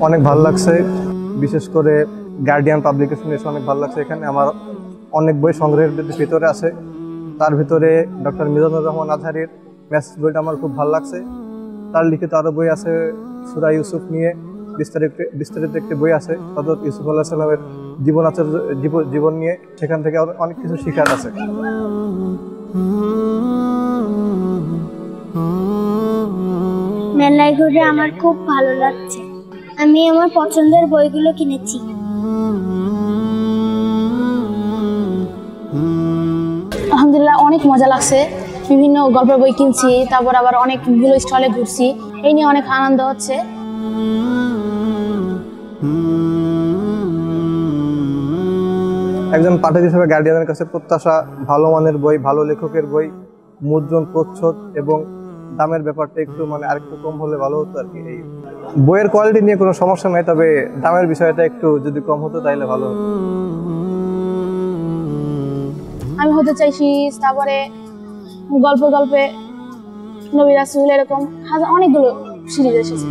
অনেক ভালো লাগছে, বিশেষ করে গার্ডিয়ান পাবলিকেশন এসে অনেক ভালো লাগছে। এখানে আমার অনেক বই সংগ্রহের ভিতরে আছে, তার ভিতরে ডক্টর মিজানুর রহমান আজহারির মেসেজ বইটা আমার খুব ভালো লাগছে। তার লিখিত আরো বই আছে, সূরা ইউসুফ নিয়ে বিস্তারিত একটি বই আছে, হযরত ইউসুফ আলাইহিস সালামের জীবন নিয়ে, সেখান থেকে অনেক কিছু শেখার আছে। মেলায় ঘুরে আমার খুব ভালো লাগছে। আমি আমার পছন্দের বইগুলো কিনেছি। আলহামদুলিল্লাহ অনেক মজা লাগছে। বিভিন্ন গল্পের বই কিনছি, তারপর আবার অনেকগুলো স্টলে ঘুরছি, এই নিয়ে অনেক আনন্দ হচ্ছে। একজন পাঠক হিসেবে গার্ডিয়ানের কাছে প্রত্যাশা ভালো মানের বই, ভালো লেখকের বই, মুদ্রণ, প্রচ্ছদ এবং দামের ব্যাপারটা একটু আরেকটু কম হলে ভালো হতো আর কি। এই বইয়ের কোয়ালিটি নিয়ে কোনো সমস্যা নাই, তবে দামের বিষয়টা একটু যদি কম হতো তাহলে ভালো হতো। আমি হতে চাইছি, তারপরে গল্পে নবী রাসূল, এরকম অনেকগুলো সিরিজ এসেছে।